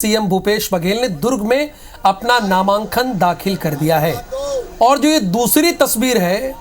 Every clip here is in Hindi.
सीएम भूपेश बघेल ने दुर्ग में अपना नामांकन दाखिल कर दिया है। और जो ये दूसरी तस्वीर है,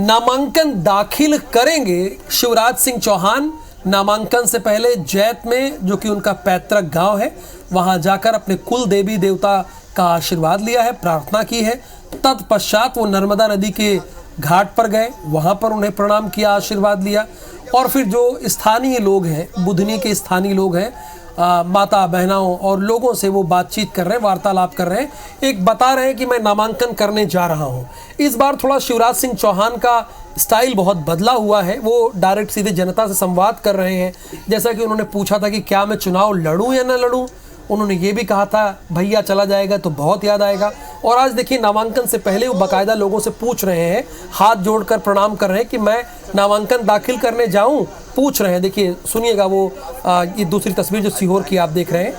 नामांकन दाखिल करेंगे शिवराज सिंह चौहान। नामांकन से पहले जैत में, जो कि उनका पैतृक गांव है, वहां जाकर अपने कुल देवी देवता का आशीर्वाद लिया है, प्रार्थना की है। तत्पश्चात वो नर्मदा नदी के घाट पर गए, वहां पर उन्हें प्रणाम किया, आशीर्वाद लिया। और फिर जो स्थानीय लोग हैं, बुधनी के स्थानीय लोग हैं, माता बहनों और लोगों से वो बातचीत कर रहे हैं, वार्तालाप कर रहे हैं, एक बता रहे हैं कि मैं नामांकन करने जा रहा हूं। इस बार थोड़ा शिवराज सिंह चौहान का स्टाइल बहुत बदला हुआ है। वो डायरेक्ट सीधे जनता से संवाद कर रहे हैं। जैसा कि उन्होंने पूछा था कि क्या मैं चुनाव लड़ूं या ना लड़ूं, उन्होंने ये भी कहा था भैया चला जाएगा तो बहुत याद आएगा। और आज देखिए, नामांकन से पहले वो बाकायदा लोगों से पूछ रहे हैं, हाथ जोड़कर प्रणाम कर रहे हैं कि मैं नामांकन दाखिल करने जाऊं, पूछ रहे हैं। देखिए, सुनिएगा वो ये दूसरी तस्वीर जो सीहोर की आप देख रहे हैं।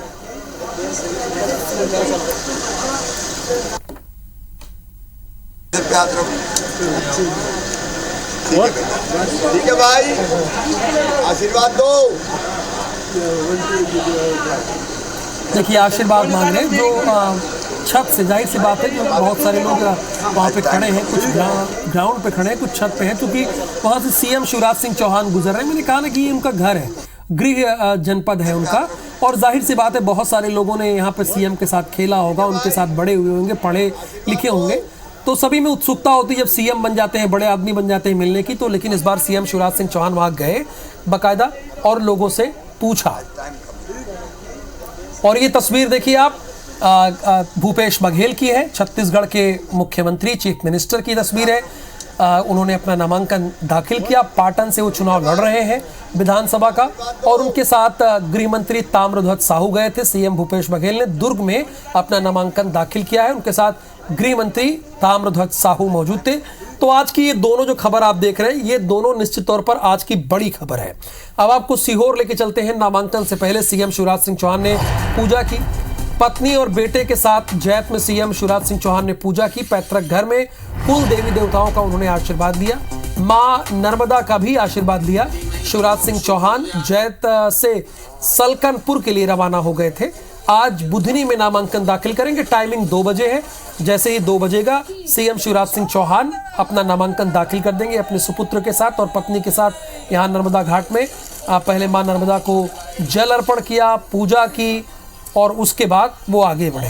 ठीक है भाई, आशीर्वाद दो। देखिए, आशीर्वाद मांग रहे हैं जो छत से। जाहिर सी बात है कि बहुत सारे लोग वहाँ पे खड़े हैं, कुछ ग्राउंड पे खड़े हैं, कुछ छत पे हैं, क्योंकि वहाँ से सीएम शिवराज सिंह चौहान गुजर रहे हैं। मैंने कहा ना कि ये उनका घर है, गृह जनपद है उनका। और जाहिर सी बात है, बहुत सारे लोगों ने यहाँ पे सीएम के साथ खेला होगा, उनके साथ बड़े हुए होंगे, पढ़े लिखे होंगे, तो सभी में उत्सुकता होती है जब सीएम बन जाते हैं, बड़े आदमी बन जाते हैं, मिलने की। तो लेकिन इस बार सीएम शिवराज सिंह चौहान वहाँ गए बाकायदा और लोगों से पूछा। और ये तस्वीर देखिए आप, भूपेश बघेल की है, छत्तीसगढ़ के मुख्यमंत्री, चीफ मिनिस्टर की तस्वीर है। उन्होंने अपना नामांकन दाखिल किया। पाटन से वो चुनाव लड़ रहे हैं विधानसभा का। और उनके साथ गृह मंत्री ताम्रध्वज साहू गए थे। सीएम भूपेश बघेल ने दुर्ग में अपना नामांकन दाखिल किया है। उनके साथ गृह मंत्री ताम्रध्वज साहू मौजूद थे। तो आज की ये दोनों जो खबर आप देख रहे हैं, ये दोनों निश्चित तौर पर आज की बड़ी खबर है। अब आपको सीहोर लेके चलते हैं। नामांकन से पहले सीएम शिवराज सिंह चौहान ने पूजा की। पत्नी और बेटे के साथ जैत में सीएम शिवराज सिंह चौहान ने पूजा की। पैतृक घर में कुल देवी देवताओं का उन्होंने आशीर्वाद लिया। मां नर्मदा का भी आशीर्वाद लिया। शिवराज सिंह चौहान जैत से सलकनपुर के लिए रवाना हो गए थे। आज बुधनी में नामांकन दाखिल करेंगे। टाइमिंग 2 बजे है। जैसे ही 2 बजेगा, सीएम शिवराज सिंह चौहान अपना नामांकन दाखिल कर देंगे अपने सुपुत्र के साथ और पत्नी के साथ यहाँ नर्मदा घाट में। पहले मां नर्मदा को जल अर्पण किया, पूजा की, और उसके बाद वो आगे बढ़े।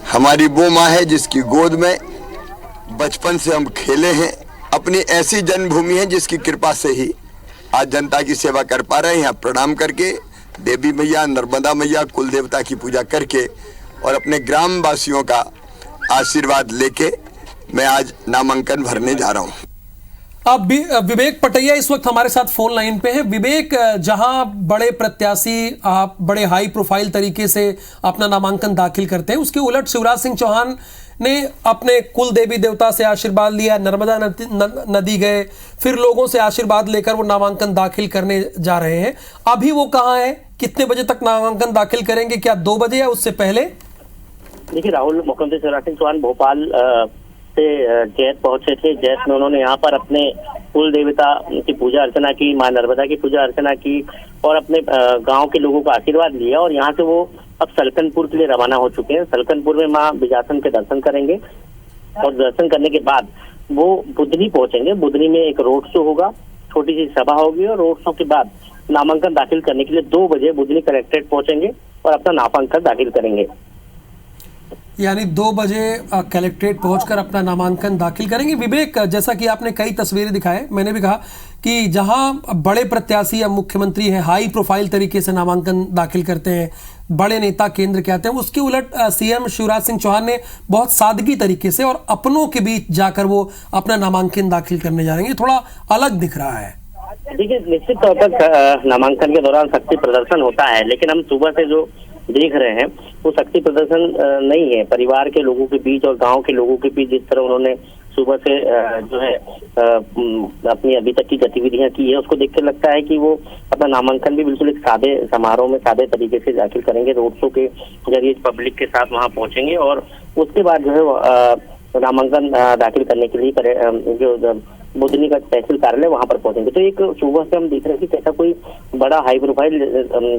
हमारी वो माँ है जिसकी गोद में बचपन से हम खेले हैं। अपनी ऐसी जन्मभूमि है जिसकी कृपा से ही आज जनता की सेवा कर पा रहे हैं। यहाँ प्रणाम करके देवी मैया, नर्मदा मैया, कुल देवता की पूजा करके और अपने ग्राम वासियों का आशीर्वाद लेके मैं आज नामांकन भरने जा रहा हूँ। अब विवेक पटैया इस वक्त हमारे साथ फोन लाइन पे हैं। विवेक, जहां बड़े प्रत्याशी आप बड़े हाई प्रोफाइल तरीके से अपना नामांकन दाखिल करते हैं, उसके उलट शिवराज सिंह चौहान ने अपने कुल देवी देवता से आशीर्वाद लिया, नर्मदा नदी गए, फिर लोगों से आशीर्वाद लेकर वो नामांकन दाखिल करने जा रहे हैं। अभी वो कहाँ है, कितने बजे तक नामांकन दाखिल करेंगे, क्या 2 बजे या उससे पहले? देखिए राहुल, मुख्यमंत्री शिवराज सिंह चौहान भोपाल से जैत पहुंचे थे। जैत में उन्होंने यहाँ पर अपने कुल देवता की पूजा अर्चना की, मां नर्मदा की पूजा अर्चना की और अपने गांव के लोगों का आशीर्वाद लिया। और यहाँ से वो अब सलकनपुर के लिए रवाना हो चुके हैं। सलकनपुर में मां बिजासन के दर्शन करेंगे और दर्शन करने के बाद वो बुधनी पहुंचेंगे। बुधनी में एक रोड शो होगा, छोटी सी सभा होगी और रोड शो के बाद नामांकन दाखिल करने के लिए 2 बजे बुधनी कलेक्ट्रेट पहुंचेंगे और अपना नामांकन दाखिल करेंगे। यानी 2 बजे कलेक्ट्रेट पहुंचकर अपना नामांकन दाखिल करेंगे। विवेक, जैसा कि आपने कई तस्वीरें दिखाए, मैंने भी कहा कि जहां बड़े प्रत्याशी या मुख्यमंत्री हैं, हाई प्रोफाइल तरीके से नामांकन दाखिल करते हैं, बड़े नेता केंद्र के आते हैं, उसके उलट सीएम शिवराज सिंह चौहान ने बहुत सादगी तरीके से और अपनों के बीच जाकर वो अपना नामांकन दाखिल करने जा रहे हैं। थोड़ा अलग दिख रहा है। देखिए, निश्चित तौर पर नामांकन के दौरान शक्ति प्रदर्शन होता है, लेकिन हम सुबह से जो देख रहे हैं वो शक्ति प्रदर्शन नहीं है। परिवार के लोगों के बीच और गांव के लोगों के बीच जिस तरह उन्होंने सुबह से जो है अपनी अभी तक की गतिविधियां की है, उसको देख के लगता है कि वो अपना नामांकन भी बिल्कुल एक सादे समारोह में सादे तरीके से दाखिल करेंगे। रोड शो के जरिए पब्लिक के साथ वहां पहुंचेंगे और उसके बाद जो है नामांकन दाखिल करने के लिए जो बुधनी का तहसील कार्यालय वहां पर पहुंचेंगे। तो एक सुबह से हम देख रहे हैं कि ऐसा कोई बड़ा हाई प्रोफाइल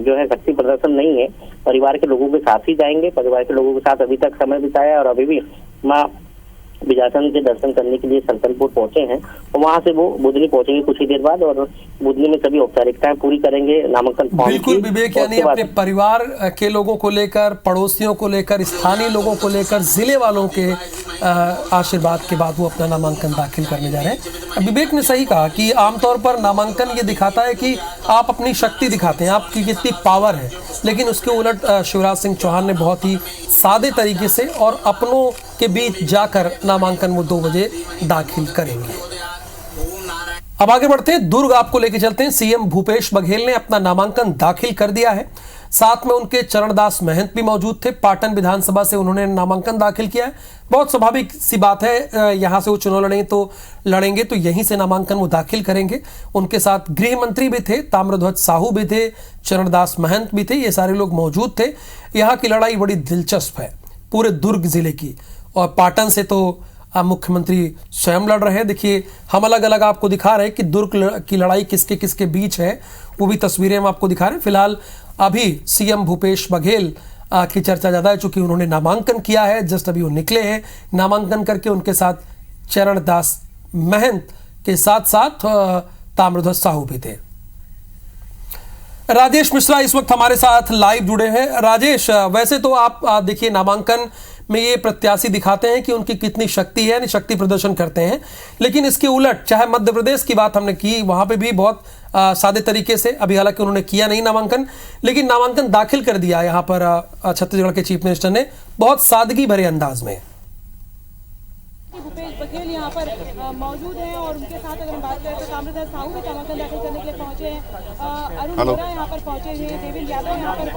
जो है शक्ति प्रदर्शन नहीं है। परिवार के लोगों के साथ ही जाएंगे, परिवार के लोगों के साथ अभी तक समय बिताया और अभी भी माँ विजासन के दर्शन करने के लिए सल्तनपुर पहुंचे हैं और वहां से वो बुधनी पहुंचेंगे कुछ ही देर बाद और बुधनी में सभी औपचारिकताएं पूरी करेंगे नामांकन फॉर्म। बिल्कुल विवेक, यानी अपने परिवार के लोगों को लेकर, पड़ोसियों को लेकर, स्थानीय लोगों को लेकर, जिले वालों के आशीर्वाद के बाद वो अपना नामांकन दाखिल करने जा रहे हैं। विवेक ने सही कहा कि आमतौर पर नामांकन ये दिखाता है कि आप अपनी शक्ति दिखाते हैं, आपकी कितनी पावर है, लेकिन उसके उलट शिवराज सिंह चौहान ने बहुत ही सादे तरीके से और अपनों के बीच जाकर नामांकन वो 2 बजे दाखिल करेंगे। अब आगे बढ़ते हैं, दुर्ग आपको लेके चलते हैं। सीएम भूपेश बघेल ने अपना नामांकन दाखिल कर दिया है, साथ में उनके चरणदास महंत भी मौजूद थे। पाटन विधानसभा से उन्होंने नामांकन दाखिल किया है। बहुत स्वाभाविक सी बात है, यहां से वो चुनाव लड़ेंगे तो यहीं से नामांकन वो दाखिल करेंगे। उनके साथ गृह मंत्री भी थे, ताम्रध्वज साहू भी थे, चरणदास महंत भी थे, ये सारे लोग मौजूद थे। यहाँ की लड़ाई बड़ी दिलचस्प है पूरे दुर्ग जिले की, और पाटन से तो मुख्यमंत्री स्वयं लड़ रहे हैं। देखिए, हम अलग अलग आपको दिखा रहे हैं कि दुर्ग की लड़ाई किसके किसके बीच है, वो भी तस्वीरें हम आपको दिखा रहे हैं। फिलहाल अभी सीएम भूपेश बघेल की चर्चा ज्यादा है, चूंकि उन्होंने नामांकन किया है, जस्ट अभी वो निकले हैं नामांकन करके। उनके साथ चरणदास महंत के साथ साथ ताम्रध्वज साहू भी थे। राजेश मिश्रा इस वक्त हमारे साथ लाइव जुड़े हैं। राजेश, वैसे तो आप देखिए नामांकन में ये प्रत्याशी दिखाते हैं कि उनकी कितनी शक्ति है, यानी शक्ति प्रदर्शन करते हैं, लेकिन इसके उलट चाहे मध्य प्रदेश की बात हमने की, वहां पे भी बहुत सादे तरीके से, अभी हालांकि उन्होंने किया नहीं नामांकन, लेकिन नामांकन दाखिल कर दिया यहाँ पर छत्तीसगढ़ के चीफ मिनिस्टर ने बहुत सादगी भरे अंदाज में। भूपेश बघेल यहाँ पर मौजूद हैं और उनके साथ अगर हम बात करें तो ताम्रध्वज साहू भी नामांकन दाखिल करने के लिए पहुंचे हैं, अरुण वोरा यहाँ पर पहुंचे हैं, देवेंद्र यादव यहाँ पर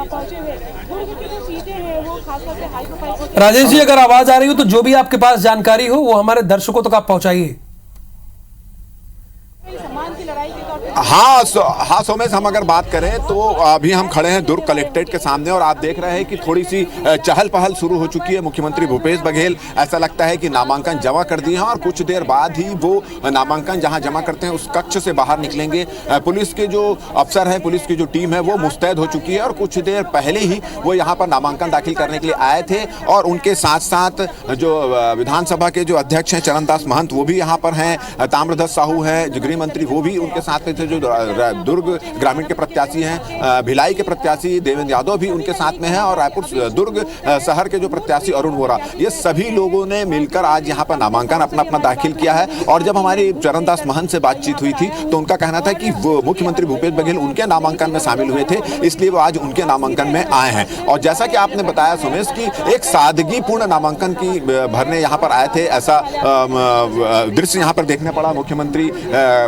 पहुंचे हुए। दुर्ग की जो सीटें हैं वो खासतौर से हाई प्रोफाइल। राजेश जी, अगर आवाज आ रही हो तो जो भी आपके पास जानकारी हो वो हमारे दर्शकों तक आप पहुंचाइए। सम्मान की लड़ाई के तौर पे हाँ सोमेश, हम अगर बात करें तो अभी हम खड़े हैं दुर्ग कलेक्ट्रेट के सामने और आप देख रहे हैं कि थोड़ी सी चहल पहल शुरू हो चुकी है। मुख्यमंत्री भूपेश बघेल ऐसा लगता है कि नामांकन जमा कर दिए हैं और कुछ देर बाद ही वो नामांकन जहां जमा करते हैं उस कक्ष से बाहर निकलेंगे। पुलिस के जो अफसर हैं, पुलिस की जो टीम है वो मुस्तैद हो चुकी है और कुछ देर पहले ही वो यहाँ पर नामांकन दाखिल करने के लिए आए थे। और उनके साथ साथ जो विधानसभा के जो अध्यक्ष हैं चरणदास महंत वो भी यहाँ पर हैं, ताम्रध्वज साहू हैं, जो गृह मंत्री वो भी उनके साथ में थे, जो दुर्ग ग्रामीण के प्रत्याशी हैं, भिलाई के प्रत्याशी देवेंद्र यादव भी उनके साथ में हैं और रायपुर दुर्ग शहर के जो प्रत्याशी अरुण वोरा, ये सभी लोगों ने मिलकर आज यहाँ पर नामांकन अपना दाखिल किया है। और जब हमारी चरणदास महंत से बातचीत हुई थी तो उनका कहना था कि वो मुख्यमंत्री भूपेश बघेल उनके नामांकन में शामिल हुए थे, इसलिए वो आज उनके नामांकन में आए हैं। और जैसा कि आपने बताया सोमेश की एक सादगीपूर्ण नामांकन की भरने यहाँ पर आए थे, ऐसा दृश्य यहाँ पर देखने पड़ा। मुख्यमंत्री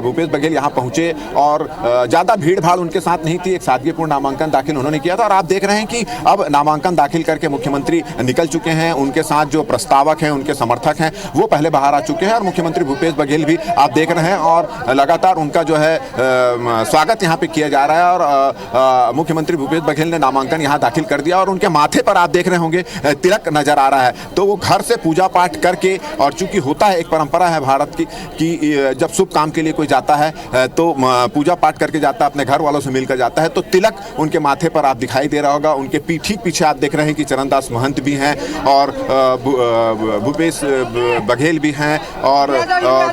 भूपेश बघेल यहाँ पहुंचे और ज्यादा भीड़ भाड़ उनके साथ नहीं थी, एक सादगीपूर्ण नामांकन दाखिल उन्होंने किया था। और आप देख रहे हैं कि अब नामांकन दाखिल करके मुख्यमंत्री निकल चुके हैं, उनके साथ जो प्रस्तावक हैं, उनके समर्थक हैं, वो पहले बाहर आ चुके हैं और मुख्यमंत्री भूपेश बघेल भी आप देख रहे हैं और लगातार उनका जो है स्वागत यहाँ पे किया जा रहा है। और मुख्यमंत्री भूपेश बघेल ने नामांकन यहाँ दाखिल कर दिया और उनके माथे पर आप देख रहे होंगे तिलक नजर आ रहा है। तो वो घर से पूजा पाठ करके, और चूंकि होता है, एक परंपरा है भारत की कि जब शुभ काम के लिए कोई जाता है तो पूजा पाठ करके जाता है, अपने घर वालों से मिलकर जाता है, तो तिलक उनके माथे पर आप दिखाई दे रहा होगा। उनके ठीक पीछे आप देख रहे हैं कि चरणदास महंत भी हैं और भूपेश बघेल भी हैं और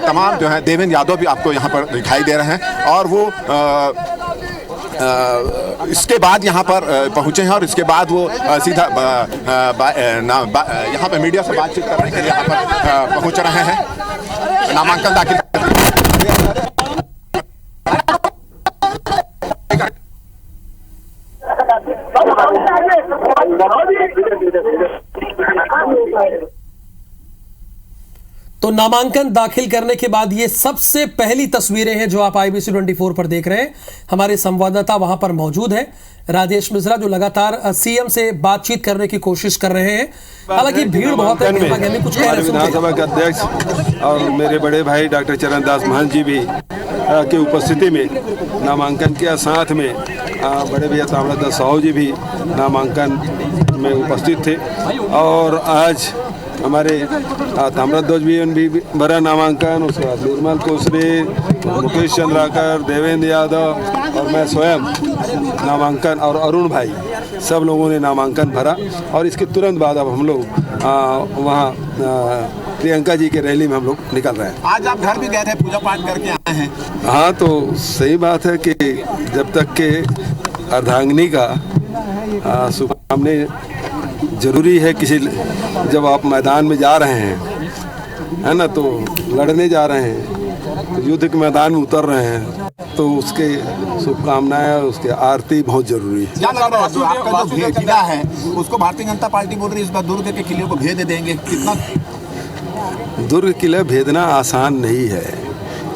तमाम जो है देवेंद्र यादव भी आपको यहाँ पर दिखाई दे रहे हैं। और वो इसके बाद यहाँ पर पहुँचे हैं और इसके बाद वो सीधा यहाँ पर मीडिया से बातचीत करने के लिए यहाँ पर पहुँच रहे हैं नामांकन दाखिल। तो नामांकन दाखिल करने के बाद ये सबसे पहली तस्वीरें हैं जो आप IBC 24 पर देख रहे हैं। हमारे संवाददाता वहां पर मौजूद है, राजेश मिश्रा, जो लगातार सीएम से बातचीत करने की कोशिश कर रहे हैं। हालांकि भीड़ बहुत है, कुछ विधानसभा के अध्यक्ष और मेरे बड़े भाई डॉक्टर चरणदास महंत जी भी की उपस्थिति में नामांकन किया। साथ में बड़े भैया ताम्रध्वज साहू जी भी नामांकन में उपस्थित थे। और आज हमारे ताम्रध्वज भी भरा नामांकन, उसके बाद निर्मल कोसरे, मुकेश चंद्राकर, देवेंद्र यादव और मैं स्वयं नामांकन, और अरुण भाई, सब लोगों ने नामांकन भरा। और इसके तुरंत बाद अब हम लोग वहाँ प्रियंका जी के रैली में हम लोग निकल रहे हैं। आज आप घर भी गए थे, पूजा पाठ करके आए हैं। हाँ, तो सही बात है कि जब तक के अर्धांगिनी का शुभकामने जरूरी है, किसी जब आप मैदान में जा रहे हैं, है ना, तो लड़ने जा रहे हैं, तो युद्ध के मैदान में उतर रहे हैं, तो उसके शुभकामनाएं, उसके आरती बहुत जरूरी है। क्या लग रहा है, आपका जो किला है उसको भारतीय जनता पार्टी बोल रही है इस बार दुर्ग के किले को भेद देंगे, कितना? दुर्ग किला भेदना आसान नहीं है।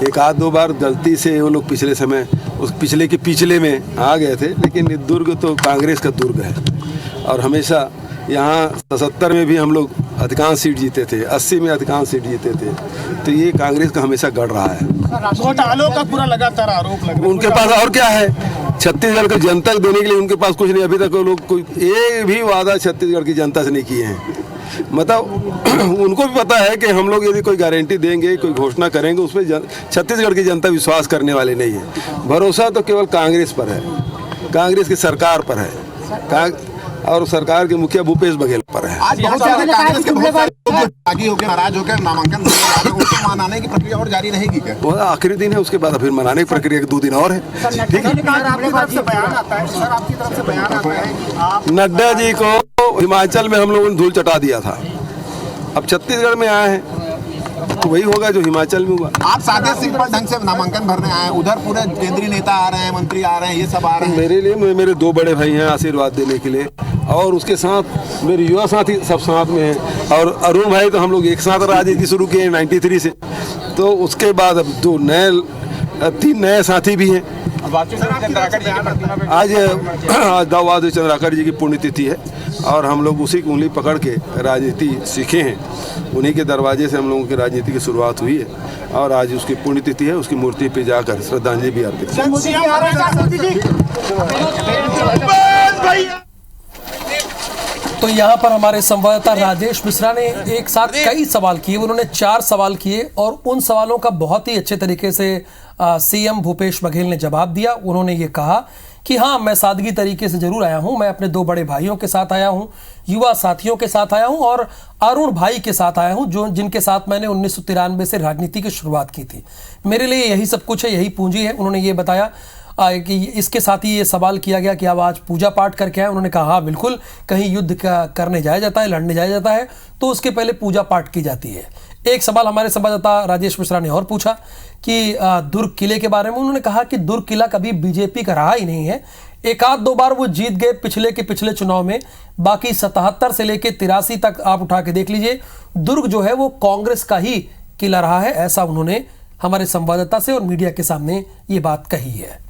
एक आध दो बार गलती से वो लोग पिछले समय उस पिछले के पिछले में आ गए थे, लेकिन दुर्ग तो कांग्रेस का दुर्ग है और हमेशा यहाँ 77 में भी हम लोग अधिकांश सीट जीते थे, 80 में अधिकांश सीट जीते थे, तो ये कांग्रेस का हमेशा गढ़ रहा है। घोटालों का पूरा लगातार आरोप लग रहा है। उनके पास और क्या है, छत्तीसगढ़ को जनता को देने के लिए उनके पास कुछ नहीं। अभी तक वो लोग कोई एक भी वादा छत्तीसगढ़ की जनता से नहीं किए हैं। मतलब उनको भी पता है कि हम लोग यदि कोई गारंटी देंगे, कोई घोषणा करेंगे, उस पर छत्तीसगढ़ की जनता विश्वास करने वाली नहीं है। भरोसा तो केवल कांग्रेस पर है, कांग्रेस की सरकार पर है, और सरकार के मुखिया भूपेश बघेल पर है। आज बहुत सारे कांग्रेस के बहुत सारे लोग आगे होकर नाराज होकर नामांकन उसको मनाने की प्रक्रिया और जारी रहेगी क्या? वो आखिरी दिन है, उसके बाद फिर मनाने की प्रक्रिया के 2 दिन और है। ठीक है, नड्डा जी को हिमाचल में हम लोगों ने धूल चटा दिया था, अब छत्तीसगढ़ में आए हैं तो वही होगा जो हिमाचल में हुआ। आप सादे सिंपल ढंग से नामांकन भरने आए, उधर पूरे केंद्रीय नेता आ रहे हैं, मंत्री आ रहे हैं, ये सब आ रहे हैं। मेरे लिए मेरे 2 बड़े भाई हैं आशीर्वाद देने के लिए, और उसके साथ मेरे युवा साथी सब साथ में हैं। और अरुण भाई तो हम लोग एक साथ राजनीति शुरू किए 93 से, तो उसके बाद अब 3 नए साथी भी हैं। आज दाऊ बहादुर चंद्राकर जी की पुण्यतिथि है और हम लोग उसी की उंगली पकड़ के राजनीति सीखे हैं, उन्हीं के दरवाजे से हम लोगों की राजनीति की शुरुआत हुई है और आज उसकी पुण्यतिथि है। उसकी मूर्ति पे जाकर श्रद्धांजलि भी अर्पित की। तो यहाँ पर हमारे संवाददाता राजेश मिश्रा ने एक साथ कई सवाल किए, उन्होंने 4 सवाल किए और उन सवालों का बहुत ही अच्छे तरीके से सीएम भूपेश बघेल ने जवाब दिया। उन्होंने ये कहा कि हाँ, मैं सादगी तरीके से जरूर आया हूं, मैं अपने 2 बड़े भाइयों के साथ आया हूं, युवा साथियों के साथ आया हूं और अरुण भाई के साथ आया हूं, जिनके साथ मैंने 1993 से राजनीति की शुरुआत की थी। मेरे लिए यही सब कुछ है, यही पूंजी है। उन्होंने ये बताया कि इसके साथ ही ये सवाल किया गया कि आप आज पूजा पाठ करके आए। उन्होंने कहा हाँ बिल्कुल, कहीं युद्ध करने जाया जाता है, लड़ने जाया जाता है तो उसके पहले पूजा पाठ की जाती है। एक सवाल हमारे संवाददाता राजेश मिश्रा ने और पूछा कि दुर्ग किले के बारे में। उन्होंने कहा कि दुर्ग किला कभी बीजेपी का रहा ही नहीं है, एक आध 2 बार वो जीत गए पिछले चुनाव में, बाकी 77 से लेकर 83 तक आप उठा के देख लीजिए, दुर्ग जो है वो कांग्रेस का ही किला रहा है। ऐसा उन्होंने हमारे संवाददाता से और मीडिया के सामने ये बात कही है।